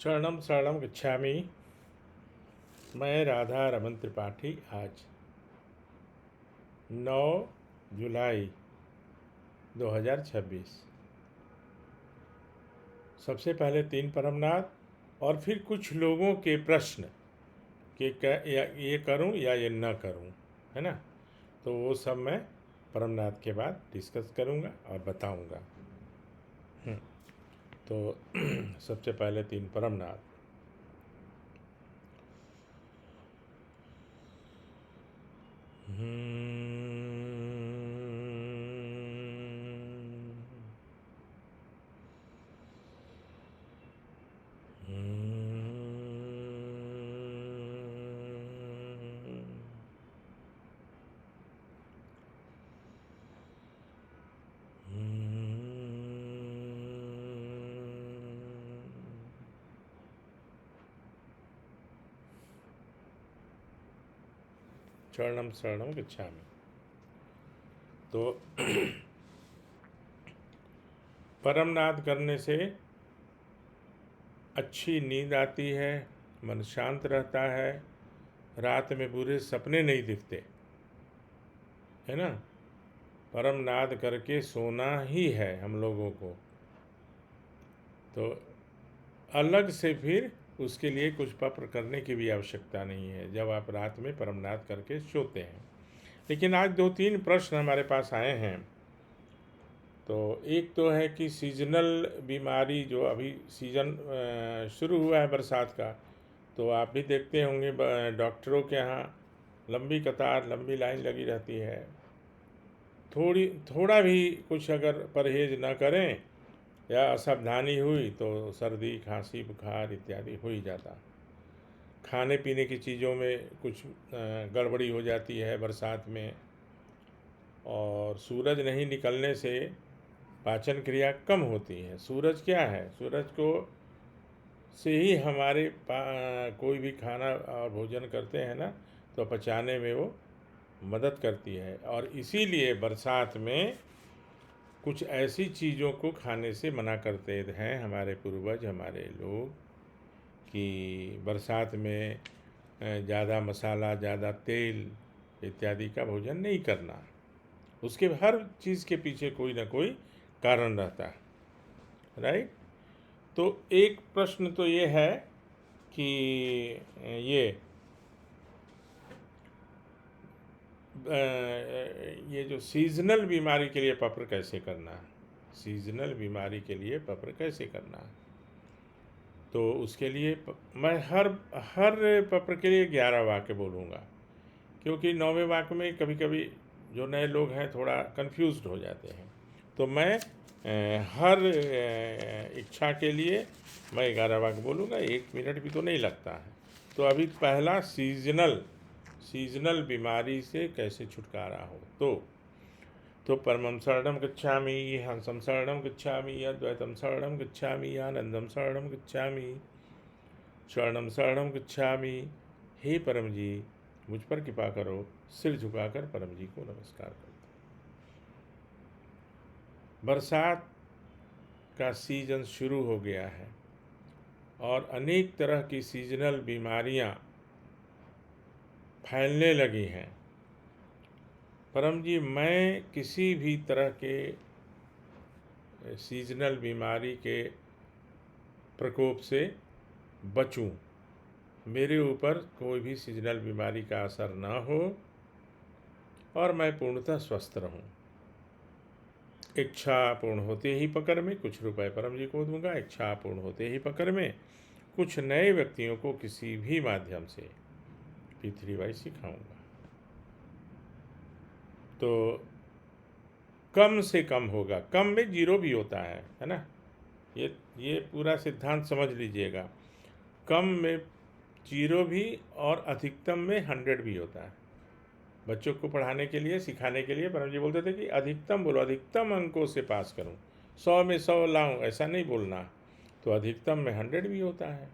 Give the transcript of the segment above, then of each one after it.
शरणम शरणम गच्छामि। मैं राधा रमन त्रिपाठी आज 9 जुलाई 2026 सबसे पहले 3 परमनाथ और फिर कुछ लोगों के प्रश्न कि ये करूं या ये न करूं, है ना। तो वो सब मैं परमनाथ के बाद डिस्कस करूंगा और बताऊंगा। तो सबसे पहले 3 परमनाथ। शरणम शरणम गच्छामि। तो परमनाद करने से अच्छी नींद आती है, मन शांत रहता है, रात में बुरे सपने नहीं दिखते, है ना। परमनाद करके सोना ही है हम लोगों को। तो अलग से फिर उसके लिए कुछ पत्र करने की भी आवश्यकता नहीं है जब आप रात में परमनाद करके सोते हैं। लेकिन आज 2-3 प्रश्न हमारे पास आए हैं। तो एक तो है कि सीजनल बीमारी, जो अभी सीज़न शुरू हुआ है बरसात का, तो आप भी देखते होंगे डॉक्टरों के यहाँ लंबी कतार, लंबी लाइन लगी रहती है। थोड़ा भी कुछ अगर परहेज न करें या असावधानी हुई तो सर्दी, खांसी, बुखार इत्यादि हो ही जाता। खाने पीने की चीज़ों में कुछ गड़बड़ी हो जाती है बरसात में, और सूरज नहीं निकलने से पाचन क्रिया कम होती है। सूरज क्या है, सूरज को से ही हमारे कोई भी खाना और भोजन करते हैं ना, तो पचाने में वो मदद करती है। और इसीलिए बरसात में कुछ ऐसी चीज़ों को खाने से मना करते हैं हमारे पूर्वज, हमारे लोग, कि बरसात में ज़्यादा मसाला, ज़्यादा तेल इत्यादि का भोजन नहीं करना। उसके हर चीज़ के पीछे कोई ना कोई कारण रहता है, राइट। तो एक प्रश्न तो ये है कि ये जो सीजनल बीमारी के लिए पत्र कैसे करना है, सीजनल बीमारी के लिए पत्र कैसे करना है। तो उसके लिए मैं हर हर पत्र के लिए 11 वाक्य बोलूँगा, क्योंकि 9वें वाक्य में कभी कभी जो नए लोग हैं थोड़ा कंफ्यूज्ड हो जाते हैं। तो मैं हर इच्छा के लिए मैं 11 वाक्य बोलूँगा, 1 मिनट भी तो नहीं लगता है। तो अभी पहला सीजनल बीमारी से कैसे छुटकारा हो। तो परमं शरणं गच्छामि, हंसं शरणं गच्छामि, अद्वैतं शरणं गच्छामि, आनंदं शरणं गच्छामि, शरणं शरणं गच्छामि। हे परम जी, मुझ पर कृपा करो। सिर झुकाकर परम जी को नमस्कार करते। बरसात का सीजन शुरू हो गया है और अनेक तरह की सीजनल बीमारियां फैलने लगी हैं। परम जी, मैं किसी भी तरह के सीजनल बीमारी के प्रकोप से बचूं, मेरे ऊपर कोई भी सीजनल बीमारी का असर ना हो और मैं पूर्णतः स्वस्थ रहूं। इच्छा पूर्ण होते ही पकड़ में कुछ रुपए परम जी को दूंगा। इच्छा पूर्ण होते ही पकड़ में कुछ नए व्यक्तियों को किसी भी माध्यम से P3Y सिखाऊंगा। तो कम से कम होगा, कम में 0 भी होता है ना। ये पूरा सिद्धांत समझ लीजिएगा। कम में 0 भी और अधिकतम में 100 भी होता है। बच्चों को पढ़ाने के लिए, सिखाने के लिए परम जी बोलते थे कि अधिकतम बोलो, अधिकतम अंकों से पास करूं, 100 में 100 लाऊं, ऐसा नहीं बोलना। तो अधिकतम में 100 भी होता है,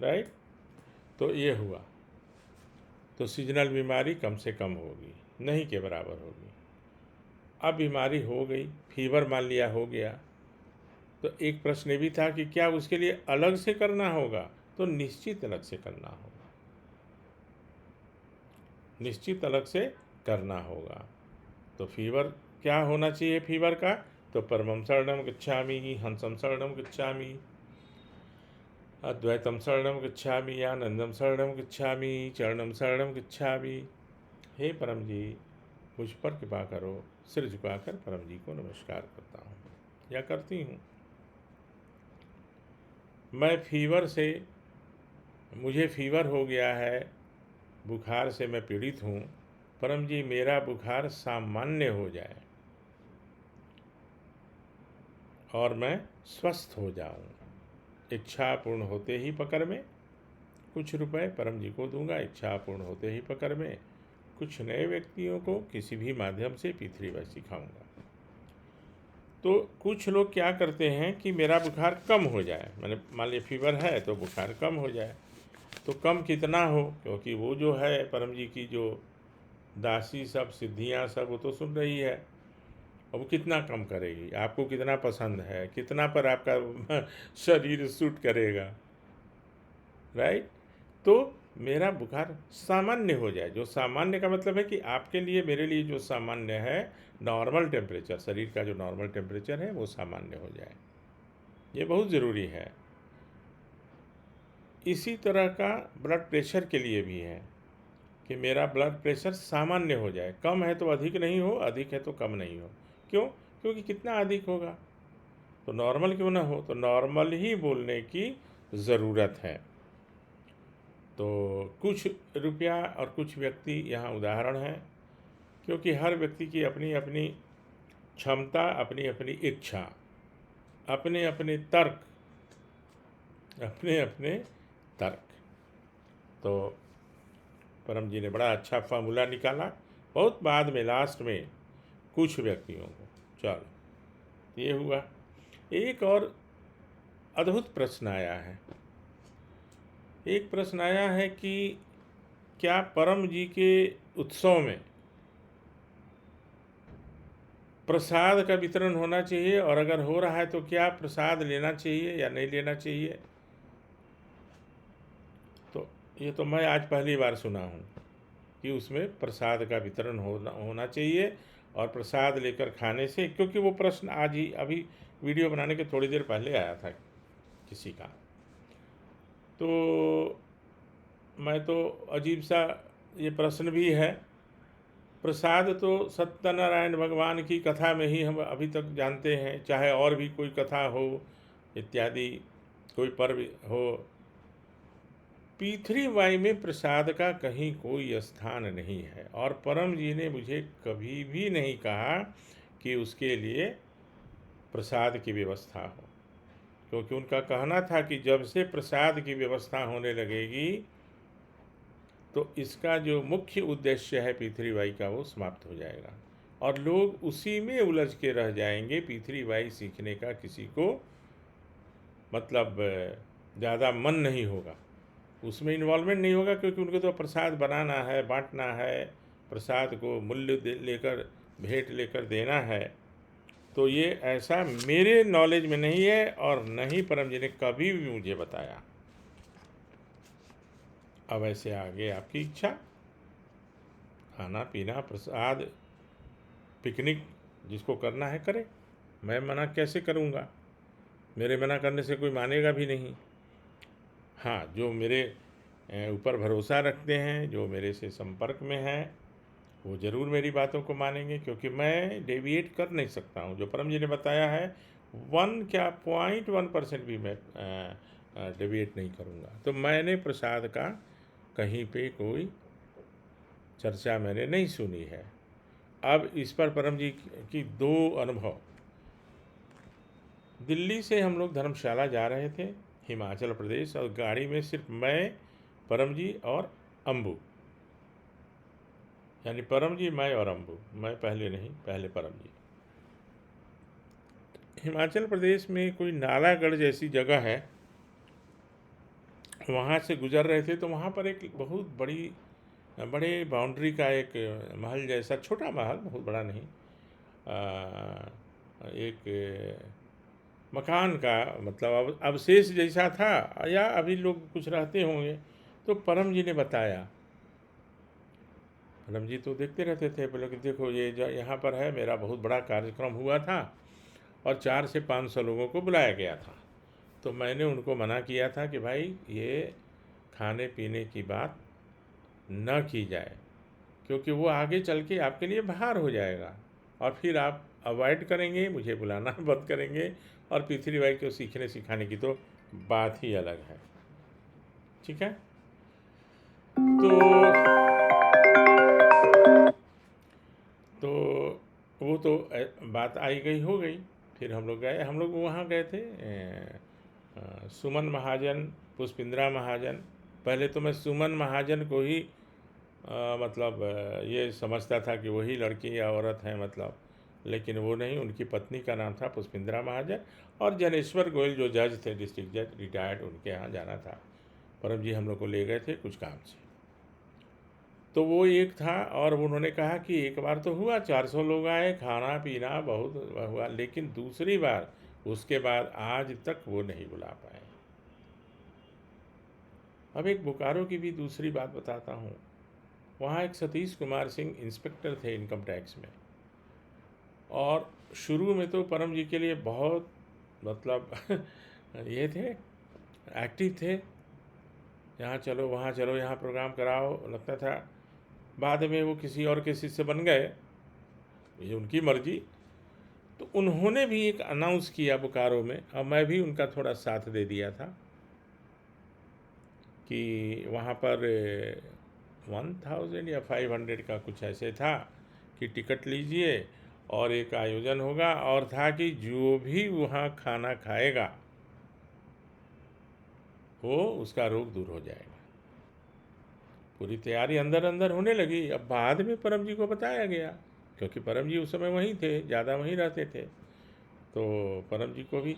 राइट। तो ये हुआ। तो सीजनल बीमारी कम से कम होगी, नहीं के बराबर होगी। अब बीमारी हो गई, फीवर मान लिया हो गया, तो एक प्रश्न ये भी था कि क्या उसके लिए अलग से करना होगा? तो निश्चित अलग से करना होगा, निश्चित अलग से करना होगा। तो फीवर क्या होना चाहिए फीवर का? तो परमं शरणं गच्छामि, हंसं शरणं गच्छामि, अद्वैतम शरणं गच्छामि, आनंदम शरणं गच्छामि, चरणम शरणं गच्छामि। हे परम जी, मुझ पर कृपा करो। सिर झुकाकर परम जी को नमस्कार करता हूँ या करती हूँ। मुझे फीवर हो गया है, बुखार से मैं पीड़ित हूँ। परम जी, मेरा बुखार सामान्य हो जाए और मैं स्वस्थ हो जाऊँ। इच्छा पूर्ण होते ही पकड़ में कुछ रुपए परम जी को दूंगा। इच्छा पूर्ण होते ही पकड़ में कुछ नए व्यक्तियों को किसी भी माध्यम से पृथ्वी सिखाऊंगा। तो कुछ लोग क्या करते हैं कि मेरा बुखार कम हो जाए, मैंने मान लिया फीवर है तो बुखार कम हो जाए। तो कम कितना हो, क्योंकि वो जो है परम जी की जो दासी सब सिद्धियां सब वो तो सुन रही है। अब वो कितना कम करेगी, आपको कितना पसंद है, कितना पर आपका शरीर सूट करेगा, राइट? तो मेरा बुखार सामान्य हो जाए। जो सामान्य का मतलब है कि आपके लिए मेरे लिए जो सामान्य है, नॉर्मल टेम्परेचर, शरीर का जो नॉर्मल टेम्परेचर है वो सामान्य हो जाए, ये बहुत ज़रूरी है। इसी तरह का ब्लड प्रेशर के लिए भी है कि मेरा ब्लड प्रेशर सामान्य हो जाए। कम है तो अधिक नहीं हो, अधिक है तो कम नहीं हो। क्यों? क्योंकि कितना अधिक होगा, तो नॉर्मल क्यों ना हो, तो नॉर्मल ही बोलने की ज़रूरत है। तो कुछ रुपया और कुछ व्यक्ति यहाँ उदाहरण हैं, क्योंकि हर व्यक्ति की अपनी अपनी क्षमता, अपनी अपनी इच्छा, अपने अपने तर्क, अपने अपने तर्क। तो परम जी ने बड़ा अच्छा फार्मूला निकाला, बहुत बाद में लास्ट में कुछ व्यक्तियों को। चलो, ये हुआ। एक और अद्भुत प्रश्न आया है। एक प्रश्न आया है कि क्या परम जी के उत्सव में प्रसाद का वितरण होना चाहिए, और अगर हो रहा है तो क्या प्रसाद लेना चाहिए या नहीं लेना चाहिए? तो ये तो मैं आज पहली बार सुना हूँ कि उसमें प्रसाद का वितरण होना चाहिए, और प्रसाद लेकर खाने से, क्योंकि वो प्रश्न आज ही अभी वीडियो बनाने के थोड़ी देर पहले आया था किसी का। तो मैं तो अजीब सा ये प्रश्न भी है। प्रसाद तो सत्यनारायण भगवान की कथा में ही हम अभी तक जानते हैं, चाहे और भी कोई कथा हो इत्यादि, कोई पर्व हो। पृथ्वी में प्रसाद का कहीं कोई स्थान नहीं है, और परम जी ने मुझे कभी भी नहीं कहा कि उसके लिए प्रसाद की व्यवस्था हो, क्योंकि उनका कहना था कि जब से प्रसाद की व्यवस्था होने लगेगी तो इसका जो मुख्य उद्देश्य है पृथ्वी का वो समाप्त हो जाएगा, और लोग उसी में उलझ के रह जाएंगे। पृथ्वी सीखने का किसी को मतलब ज़्यादा मन नहीं होगा, उसमें इन्वॉल्वमेंट नहीं होगा, क्योंकि उनको तो प्रसाद बनाना है, बांटना है, प्रसाद को मूल्य लेकर, भेंट लेकर देना है। तो ये ऐसा मेरे नॉलेज में नहीं है, और न ही परम जी ने कभी भी मुझे बताया। अब ऐसे आगे आपकी इच्छा, खाना पीना, प्रसाद, पिकनिक जिसको करना है करे। मैं मना कैसे करूँगा? मेरे मना करने से कोई मानेगा भी नहीं। हाँ, जो मेरे ऊपर भरोसा रखते हैं, जो मेरे से संपर्क में हैं, वो ज़रूर मेरी बातों को मानेंगे, क्योंकि मैं डेविएट कर नहीं सकता हूँ। जो परम जी ने बताया है 0.1% भी मैं डेविएट नहीं करूँगा। तो मैंने प्रसाद का कहीं पे कोई चर्चा मैंने नहीं सुनी है। अब इस पर परम जी की दो अनुभव। दिल्ली से हम लोग धर्मशाला जा रहे थे, हिमाचल प्रदेश, और गाड़ी में सिर्फ मैं, परम जी और अम्बू, यानी परम जी, मैं और अम्बू। मैं पहले नहीं, पहले परम जी। हिमाचल प्रदेश में कोई नालागढ़ जैसी जगह है, वहाँ से गुजर रहे थे। तो वहाँ पर एक बहुत बड़े बाउंड्री का एक महल जैसा, छोटा महल, बहुत बड़ा नहीं, एक मकान का मतलब अब अवशेष जैसा था, या अभी लोग कुछ रहते होंगे। तो परम जी ने बताया, परम जी तो देखते रहते थे, बोले कि देखो ये जो यहाँ पर है, मेरा बहुत बड़ा कार्यक्रम हुआ था और 400 से 500 लोगों को बुलाया गया था। तो मैंने उनको मना किया था कि भाई ये खाने पीने की बात न की जाए, क्योंकि वो आगे चल के आपके लिए भार हो जाएगा और फिर आप अवॉइड करेंगे, मुझे बुलाना बंद करेंगे, और पृथ्वी भाई को सीखने सिखाने की तो बात ही अलग है। ठीक है। तो वो तो बात आई गई हो गई। फिर हम लोग गए, हम लोग वहाँ गए थे, सुमन महाजन, पुष्पिंद्रा महाजन। पहले तो मैं सुमन महाजन को ही मतलब ये समझता था कि वही लड़की या औरत है मतलब, लेकिन वो नहीं, उनकी पत्नी का नाम था पुष्पिंद्रा महाजन। और जनेश्वर गोयल जो जज थे, डिस्ट्रिक्ट जज रिटायर्ड, उनके यहाँ जाना था। परम जी हम लोग को ले गए थे कुछ काम से। तो वो एक था, और उन्होंने कहा कि एक बार तो हुआ 400 लोग आए, खाना पीना बहुत हुआ, लेकिन दूसरी बार उसके बाद आज तक वो नहीं बुला पाए। अब एक बोकारो की भी दूसरी बात बताता हूँ। वहाँ एक सतीश कुमार सिंह इंस्पेक्टर थे इनकम टैक्स में, और शुरू में तो परम जी के लिए बहुत मतलब ये थे, एक्टिव थे, यहाँ चलो वहाँ चलो, यहाँ प्रोग्राम कराओ लगता था। बाद में वो किसी और के शिष्य बन गए, ये उनकी मर्जी। तो उन्होंने भी एक अनाउंस किया बोकारो में, और मैं भी उनका थोड़ा साथ दे दिया था कि वहाँ पर 1000 या 500 का कुछ ऐसे था कि टिकट लीजिए और एक आयोजन होगा, और था कि जो भी वहाँ खाना खाएगा वो उसका रोग दूर हो जाएगा। पूरी तैयारी अंदर अंदर होने लगी। अब बाद में परम जी को बताया गया, क्योंकि परम जी उस समय वहीं थे, ज़्यादा वहीं रहते थे। तो परम जी को भी,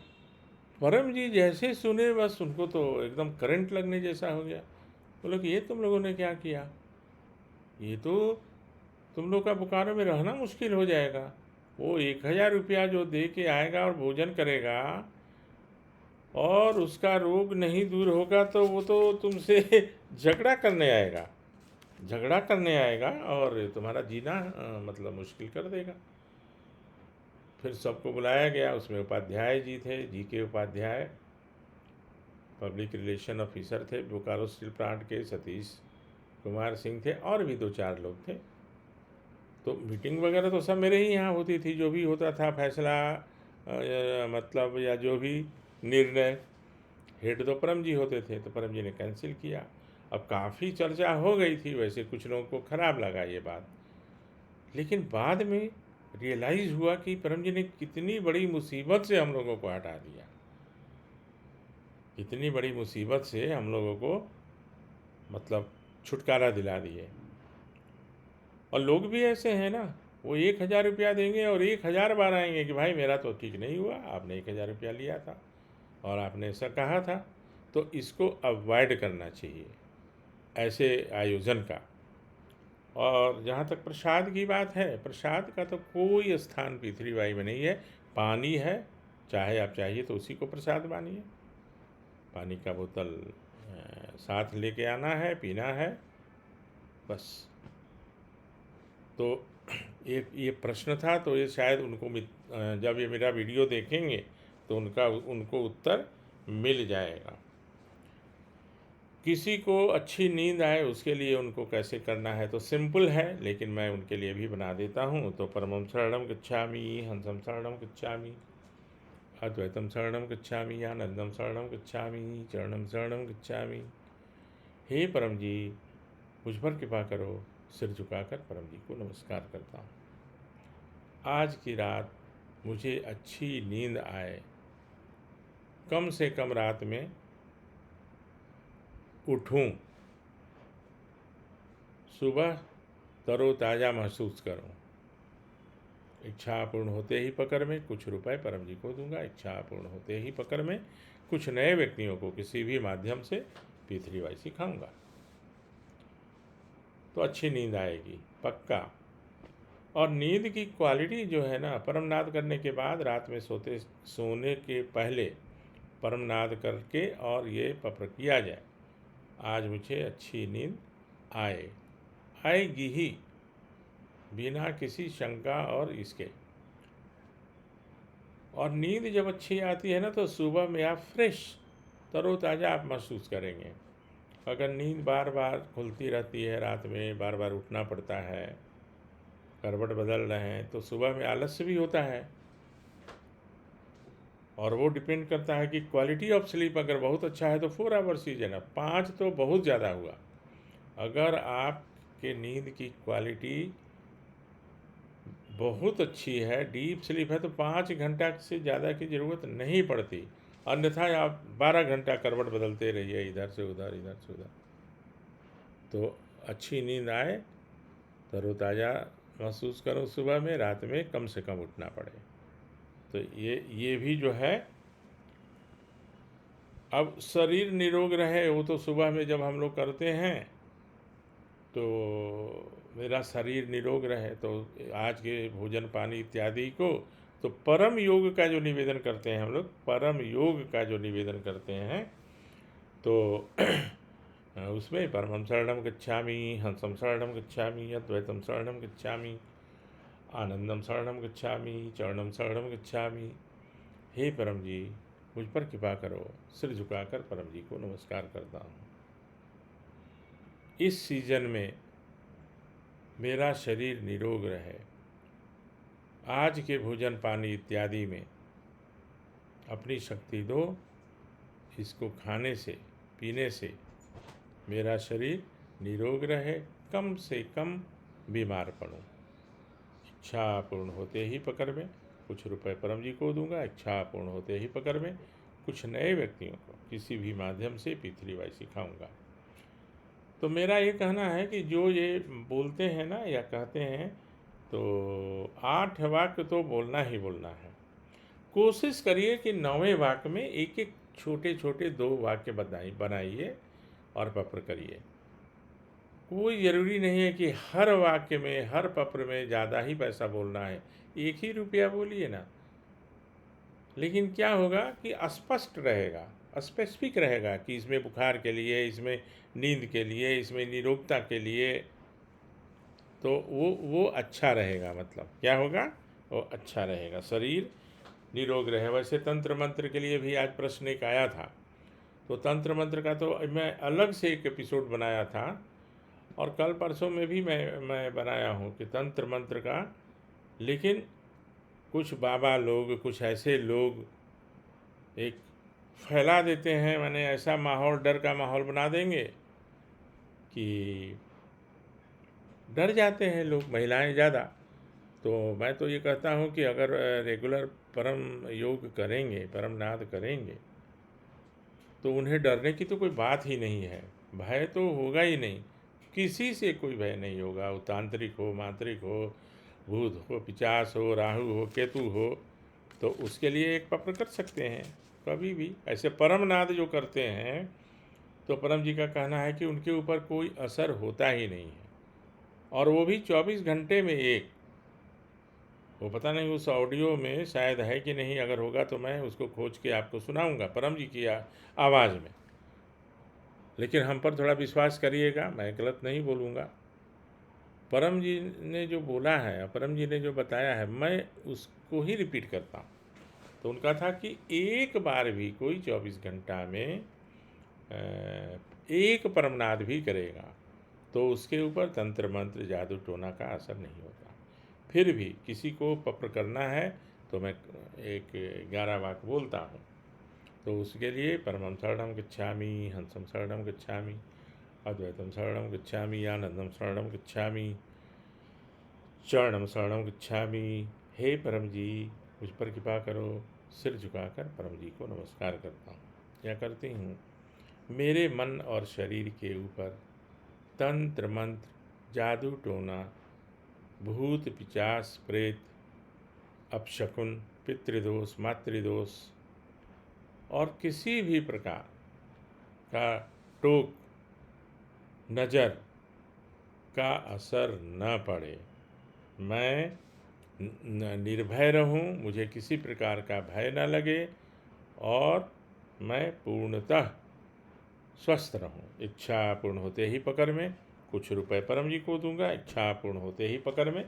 परम जी जैसे सुने बस उनको तो एकदम करंट लगने जैसा हो गया। बोले कि ये तुम लोगों ने क्या किया, ये तो तुम लोग का बोकारो में रहना मुश्किल हो जाएगा। वो 1000 रुपया जो दे के आएगा और भोजन करेगा, और उसका रोग नहीं दूर होगा, तो वो तो तुमसे झगड़ा करने आएगा, झगड़ा करने आएगा और तुम्हारा जीना मतलब मुश्किल कर देगा। फिर सबको बुलाया गया, उसमें उपाध्याय जी थे, जी के उपाध्याय, पब्लिक रिलेशन ऑफिसर थे बोकारो स्टील प्लांट के, सतीश कुमार सिंह थे, और भी 2-4 लोग थे। तो मीटिंग वगैरह तो सब मेरे ही यहाँ होती थी, जो भी होता था फैसला मतलब या जो भी निर्णय, हेड तो परम जी होते थे। तो परम जी ने कैंसिल किया। अब काफ़ी चर्चा हो गई थी, वैसे कुछ लोगों को ख़राब लगा ये बात, लेकिन बाद में रियलाइज़ हुआ कि परम जी ने कितनी बड़ी मुसीबत से हम लोगों को हटा दिया, इतनी बड़ी मुसीबत से हम लोगों को मतलब छुटकारा दिला दिए। और लोग भी ऐसे हैं ना, वो 1000 रुपया देंगे और 1000 बार आएंगे कि भाई मेरा तो ठीक नहीं हुआ, आपने 1000 रुपया लिया था और आपने ऐसा कहा था। तो इसको अवॉइड करना चाहिए, ऐसे आयोजन का। और जहाँ तक प्रसाद की बात है, प्रसाद का तो कोई स्थान पृथ्वीबाई में नहीं है। पानी है, चाहे आप चाहिए तो उसी को प्रसाद मानिए। पानी का बोतल साथ लेके आना है, पीना है, बस। तो एक ये प्रश्न था, तो ये शायद उनको जब ये मेरा वीडियो देखेंगे तो उनको उत्तर मिल जाएगा। किसी को अच्छी नींद आए उसके लिए उनको कैसे करना है तो सिंपल है, लेकिन मैं उनके लिए भी बना देता हूँ। तो परमं शरणं गच्छामि, हंसं शरणं गच्छामि, अद्वैतम शरणं गच्छामि, आनंदम शरणं गच्छामि, चरणं शरणं गच्छामि। हे परम जी, मुझ पर कृपा करो। सिर झुकाकर परम जी को नमस्कार करता हूँ। आज की रात मुझे अच्छी नींद आए, कम से कम रात में उठूँ, सुबह तरोताज़ा महसूस करूँ। इच्छा पूर्ण होते ही पकड़ में कुछ रुपए परम जी को दूंगा। इच्छा पूर्ण होते ही पकड़ में कुछ नए व्यक्तियों को किसी भी माध्यम से P3Y सिखाऊंगा, तो अच्छी नींद आएगी पक्का। और नींद की क्वालिटी जो है ना, परमनाद करने के बाद रात में सोने के पहले परमनाद करके और ये पप्र किया जाए, आज मुझे अच्छी नींद आएगी ही, बिना किसी शंका और इसके। और नींद जब अच्छी आती है ना, तो सुबह में आप फ्रेश तरोताज़ा आप महसूस करेंगे। अगर नींद बार बार खुलती रहती है, रात में बार बार उठना पड़ता है, करवट बदल रहे हैं, तो सुबह में आलस्य भी होता है। और वो डिपेंड करता है कि क्वालिटी ऑफ स्लीप अगर बहुत अच्छा है तो 4 आवर्स ही है, 5 तो बहुत ज़्यादा हुआ। अगर आपके नींद की क्वालिटी बहुत अच्छी है, डीप स्लीप है, तो 5 घंटा से ज़्यादा की ज़रूरत नहीं पड़ती। अन्यथा आप 12 घंटा करवट बदलते रहिए, इधर से उधर, इधर से उधर, तो अच्छी नींद आए, तरोताज़ा महसूस करो सुबह में, रात में कम से कम उठना पड़े। तो ये भी जो है, अब शरीर निरोग रहे, वो तो सुबह में जब हम लोग करते हैं तो मेरा शरीर निरोग रहे, तो आज के भोजन पानी इत्यादि को, तो परम योग का जो निवेदन करते हैं हम लोग, परम योग का जो निवेदन करते हैं, तो उसमें परमं शरणं गच्छामि, हंसं शरणं गच्छामि, अद्वैतं शरणं गच्छामि, आनंदम शरणं गच्छामि, चरणं शरणं गच्छामि। हे परम जी, मुझ पर कृपा करो। सिर झुकाकर परम जी को नमस्कार करता हूँ। इस सीजन में मेरा शरीर निरोग रहे, आज के भोजन पानी इत्यादि में अपनी शक्ति दो, इसको खाने से पीने से मेरा शरीर निरोग रहे, कम से कम बीमार पड़ूं। इच्छा पूर्ण होते ही पकड़ में कुछ रुपए परम जी को दूंगा, इच्छा पूर्ण होते ही पकड़ में कुछ नए व्यक्तियों को किसी भी माध्यम से पृथ्वीवाई सिखाऊंगा। तो मेरा ये कहना है कि जो ये बोलते हैं ना या कहते हैं, तो 8 वाक्य तो बोलना ही बोलना है। कोशिश करिए कि 9वें वाक्य में एक एक छोटे छोटे 2 वाक्य बनाइए और पत्र करिए। कोई ज़रूरी नहीं है कि हर वाक्य में, हर पत्र में ज़्यादा ही पैसा बोलना है, 1 ही रुपया बोलिए ना। लेकिन क्या होगा कि स्पष्ट रहेगा, स्पेसिफिक रहेगा कि इसमें बुखार के लिए, इसमें नींद के लिए, इसमें निरोगता के लिए, तो वो अच्छा रहेगा। मतलब क्या होगा, वो अच्छा रहेगा, शरीर निरोग रहे। वैसे तंत्र मंत्र के लिए भी आज प्रश्न एक आया था, तो तंत्र मंत्र का तो मैं अलग से एक एपिसोड बनाया था, और कल परसों में भी मैं बनाया हूँ कि तंत्र मंत्र का। लेकिन कुछ बाबा लोग, कुछ ऐसे लोग एक फैला देते हैं, माने ऐसा माहौल, डर का माहौल बना देंगे कि डर जाते हैं लोग, महिलाएं ज़्यादा। तो मैं तो ये कहता हूँ कि अगर रेगुलर परम योग करेंगे, परम नाद करेंगे, तो उन्हें डरने की तो कोई बात ही नहीं है, भय तो होगा ही नहीं, किसी से कोई भय नहीं होगा। वो तांत्रिक हो, मांत्रिक हो, भूत हो, पिचास हो, राहु हो, केतु हो, तो उसके लिए एक पत्र कर सकते हैं कभी भी। ऐसे परम नाद जो करते हैं, तो परम जी का कहना है कि उनके ऊपर कोई असर होता ही नहीं है, और वो भी 24 घंटे में एक। वो पता नहीं उस ऑडियो में शायद है कि नहीं, अगर होगा तो मैं उसको खोज के आपको सुनाऊंगा परम जी की आवाज़ में। लेकिन हम पर थोड़ा विश्वास करिएगा, मैं गलत नहीं बोलूँगा। परम जी ने जो बोला है, परम जी ने जो बताया है, मैं उसको ही रिपीट करता हूँ। तो उनका था कि एक बार भी कोई 24 घंटा में एक परमनाद भी करेगा तो उसके ऊपर तंत्र मंत्र जादू टोना का असर नहीं होता। फिर भी किसी को पत्र करना है तो मैं एक 11 वाक्य बोलता हूँ, तो उसके लिए परमं शरणं गच्छामि, हंसं शरणं गच्छामि, अद्वैतं शरणं गच्छामि, आनंदम शरणं गच्छामि, चरणं शरणं गच्छामि। हे परम जी, मुझ पर कृपा करो। सिर झुकाकर परम जी को नमस्कार करता हूँ या करती हूँ। मेरे मन और शरीर के ऊपर तंत्र मंत्र, जादू टोना, भूत पिचास, प्रेत, अपशकुन, पितृदोष, मातृदोष और किसी भी प्रकार का टोक, नज़र का असर न पड़े। मैं निर्भय रहूं, मुझे किसी प्रकार का भय न लगे और मैं पूर्णतः स्वस्थ रहूं। इच्छा पूर्ण होते ही पकड़ में कुछ रुपए परम जी को दूंगा। इच्छा पूर्ण होते ही पकड़ में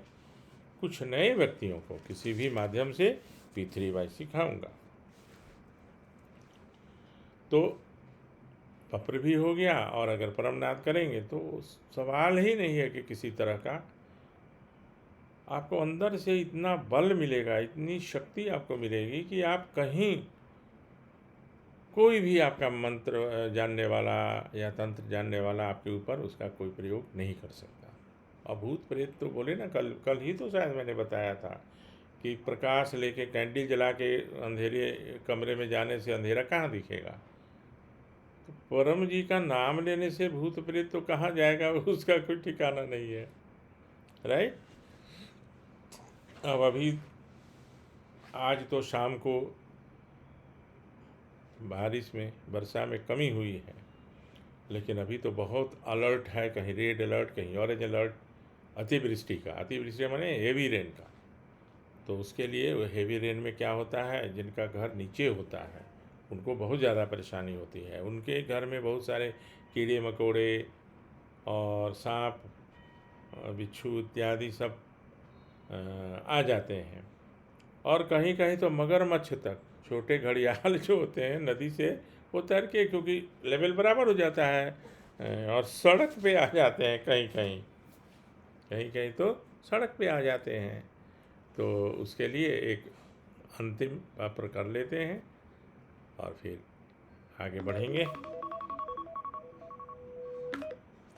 कुछ नए व्यक्तियों को किसी भी माध्यम से P3Y सिखाऊंगा। तो पत्र भी हो गया, और अगर परमनाथ करेंगे तो सवाल ही नहीं है कि किसी तरह का आपको अंदर से इतना बल मिलेगा, इतनी शक्ति आपको मिलेगी कि आप कहीं कोई भी आपका मंत्र जानने वाला या तंत्र जानने वाला आपके ऊपर उसका कोई प्रयोग नहीं कर सकता। और भूत प्रेत तो बोले ना, कल कल ही तो शायद मैंने बताया था कि प्रकाश लेके कैंडल जला के अंधेरे कमरे में जाने से अंधेरा कहाँ दिखेगा। तो परम जी का नाम लेने से भूत प्रेत तो कहाँ जाएगा, उसका कोई ठिकाना नहीं है। राइट। अब अभी आज तो शाम को बारिश में वर्षा में कमी हुई है, लेकिन अभी तो बहुत अलर्ट है, कहीं रेड अलर्ट, कहीं ऑरेंज अलर्ट अतिवृष्टि का। अतिवृष्टि माने हेवी रेन का। तो उसके लिए वो हेवी रेन में क्या होता है, जिनका घर नीचे होता है उनको बहुत ज़्यादा परेशानी होती है। उनके घर में बहुत सारे कीड़े मकोड़े और सांप बिच्छू इत्यादि सब आ जाते हैं। और कहीं कहीं तो मगरमच्छ तक, छोटे घड़ियाल जो होते हैं नदी से वो तैर के, क्योंकि लेवल बराबर हो जाता है, और सड़क पे आ जाते हैं। कहीं कहीं कहीं कहीं तो सड़क पे आ जाते हैं। तो उसके लिए एक अंतिम वापर कर लेते हैं और फिर आगे बढ़ेंगे।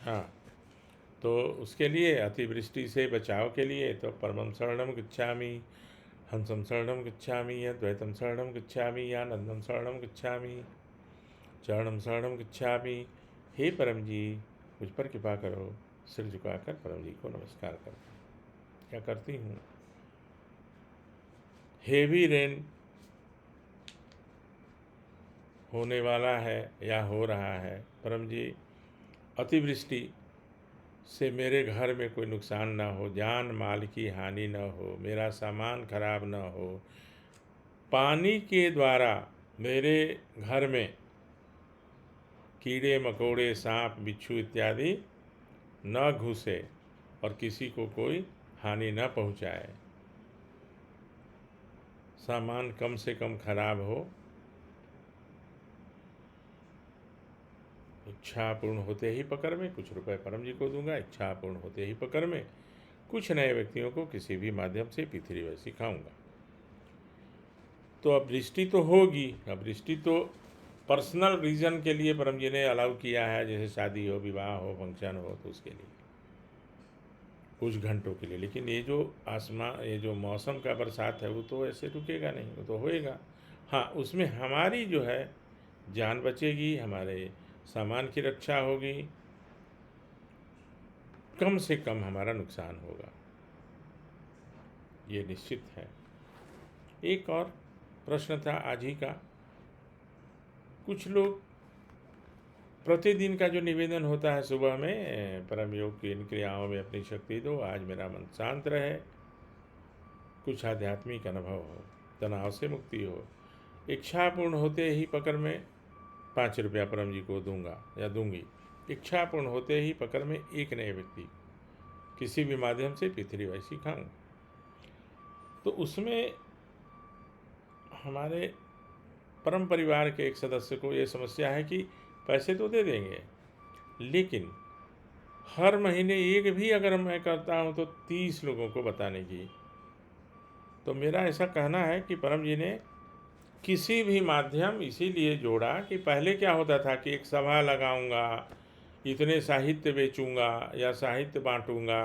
हाँ, तो उसके लिए अतिवृष्टि से बचाव के लिए तो परमं शरणं गच्छामि, हंसं शरणं गच्छामि, अद्वैतं शरणं गच्छामि, आनंदं शरणं गच्छामि, चरणं शरणं गच्छामि। हे परम जी, मुझ पर कृपा करो। सिर झुकाकर परम जी को नमस्कार करता हूँ। क्या करती हूँ, हेवी रेन होने वाला है या हो रहा है, परम जी अतिवृष्टि से मेरे घर में कोई नुकसान ना हो, जान माल की हानि ना हो, मेरा सामान खराब ना हो, पानी के द्वारा मेरे घर में कीड़े मकोड़े सांप बिच्छू इत्यादि न घुसे और किसी को कोई हानि न पहुंचाए, सामान कम से कम खराब हो। इच्छा पूर्ण होते ही पकड़ में कुछ रुपए परम जी को दूंगा। इच्छा पूर्ण होते ही पकड़ में कुछ नए व्यक्तियों को किसी भी माध्यम से P3Y सिखाऊंगा। तो अब दृष्टि तो होगी, अब दृष्टि तो पर्सनल रीज़न के लिए परम जी ने अलाउ किया है, जैसे शादी हो, विवाह हो, फंक्शन हो, तो उसके लिए कुछ घंटों के लिए। लेकिन ये जो ये जो मौसम का बरसात है वो तो ऐसे रुकेगा नहीं, वो तो होएगा। हाँ, उसमें हमारी जो है जान बचेगी, हमारे सामान की रक्षा होगी, कम से कम हमारा नुकसान होगा, ये निश्चित है। एक और प्रश्न था आज ही का, कुछ लोग प्रतिदिन का जो निवेदन होता है सुबह में, परम योग की इन क्रियाओं में अपनी शक्ति दो, आज मेरा मन शांत रहे, कुछ आध्यात्मिक अनुभव हो, तनाव से मुक्ति हो, इच्छा पूर्ण होते ही पकड़ में 5 रुपया परम जी को दूंगा या दूंगी। इच्छा पूर्ण होते ही पकड़ में एक नए व्यक्ति किसी भी माध्यम से P3Y सिखाऊं। तो उसमें हमारे परम परिवार के एक सदस्य को ये समस्या है कि पैसे तो दे देंगे, लेकिन हर महीने एक भी अगर मैं करता हूँ तो 30 लोगों को बताने की। तो मेरा ऐसा कहना है कि परम जी ने किसी भी माध्यम इसीलिए जोड़ा कि पहले क्या होता था कि एक सभा लगाऊंगा, इतने साहित्य बेचूंगा या साहित्य बांटूंगा,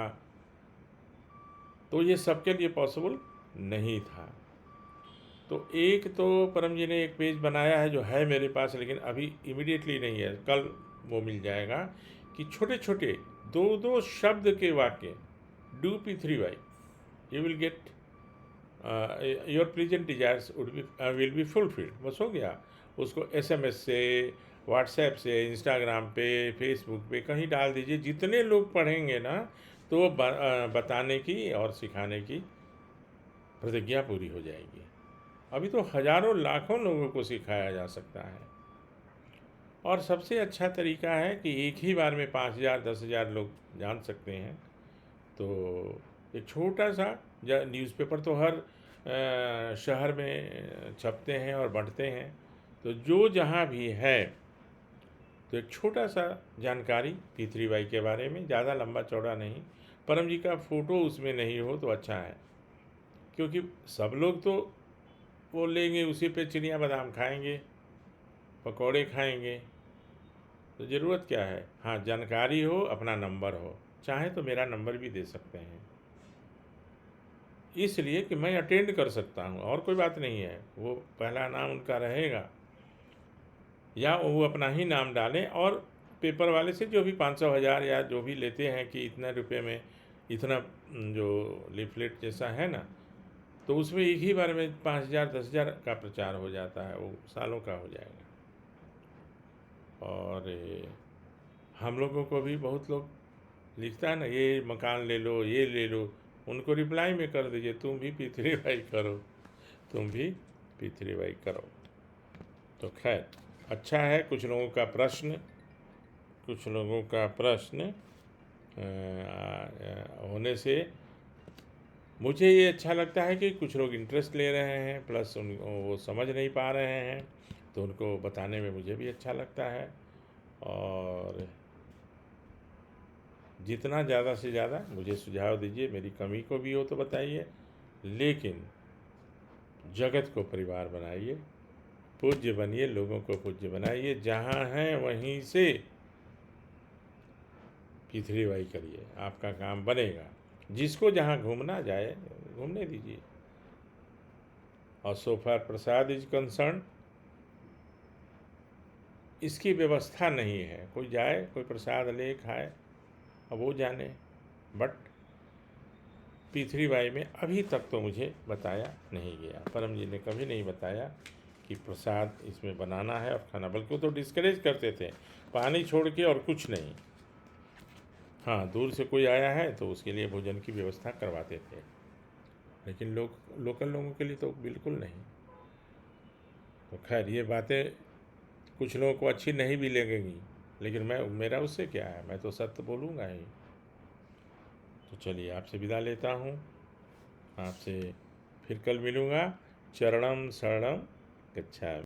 तो ये सबके लिए पॉसिबल नहीं था। तो एक तो परम जी ने एक पेज बनाया है जो है मेरे पास, लेकिन अभी इमीडिएटली नहीं है, कल वो मिल जाएगा, कि छोटे छोटे 2-2 शब्द के वाक्य, do P3Y, you will get your present desires will be fulfilled. बस हो गया। उसको SMS से, व्हाट्सएप से, इंस्टाग्राम पे, फेसबुक पे कहीं डाल दीजिए। जितने लोग पढ़ेंगे ना, तो वो बताने की और सिखाने की प्रतिज्ञा पूरी हो जाएगी। अभी तो हज़ारों लाखों लोगों को सिखाया जा सकता है, और सबसे अच्छा तरीका है कि एक ही बार में 5,000 10,000 लोग जान सकते हैं। तो एक छोटा सा न्यूज़पेपर तो हर शहर में छपते हैं और बंटते हैं, तो जो जहाँ भी है तो एक छोटा सा जानकारी P3Y के बारे में, ज़्यादा लंबा चौड़ा नहीं, परम जी का फ़ोटो उसमें नहीं हो तो अच्छा है, क्योंकि सब लोग तो वो लेंगे, उसी पे चिड़िया बादाम खाएंगे, पकौड़े खाएंगे, तो ज़रूरत क्या है। हाँ, जानकारी हो, अपना नंबर हो, चाहे तो मेरा नंबर भी दे सकते हैं, इसलिए कि मैं अटेंड कर सकता हूँ, और कोई बात नहीं है। वो पहला नाम उनका रहेगा, या वो अपना ही नाम डालें, और पेपर वाले से जो भी 500 1000 या जो भी लेते हैं कि इतने रुपए में इतना जो लीफलेट जैसा है ना, तो उसमें एक ही बार में 5,000 10,000 का प्रचार हो जाता है, वो सालों का हो जाएगा। और हम लोगों को भी बहुत लोग लिखता है ना, ये मकान ले लो, ये ले लो, उनको रिप्लाई में कर दीजिए, तुम भी P3Y करो, तुम भी P3Y करो। तो खैर, अच्छा है। कुछ लोगों का प्रश्न होने से मुझे ये अच्छा लगता है कि कुछ लोग इंटरेस्ट ले रहे हैं, प्लस वो समझ नहीं पा रहे हैं, तो उनको बताने में मुझे भी अच्छा लगता है। और जितना ज़्यादा से ज़्यादा मुझे सुझाव दीजिए, मेरी कमी को भी हो तो बताइए, लेकिन जगत को परिवार बनाइए, पूज्य बनिए, लोगों को पूज्य बनाइए, जहाँ हैं वहीं से P3Y करिए, आपका काम बनेगा। जिसको जहाँ घूमना जाए, घूमने दीजिए। और सो फार प्रसाद इज कंसर्न, इसकी व्यवस्था नहीं है, कोई जाए, कोई प्रसाद ले खाए, अब वो जाने। बट P3Y में अभी तक तो मुझे बताया नहीं गया, परम जी ने कभी नहीं बताया कि प्रसाद इसमें बनाना है और खाना, बल्कि वो तो डिस्करेज करते थे, पानी छोड़ के और कुछ नहीं। हाँ, दूर से कोई आया है तो उसके लिए भोजन की व्यवस्था करवाते थे, लेकिन लोकल लोगों के लिए तो बिल्कुल नहीं। तो खैर, ये बातें कुछ लोगों को अच्छी नहीं भी लगेंगी, लेकिन मेरा उससे क्या है, मैं तो सत्य बोलूँगा ही। तो चलिए, आपसे विदा लेता हूँ, आपसे फिर कल मिलूँगा। चरणम शरणम गच्छामि।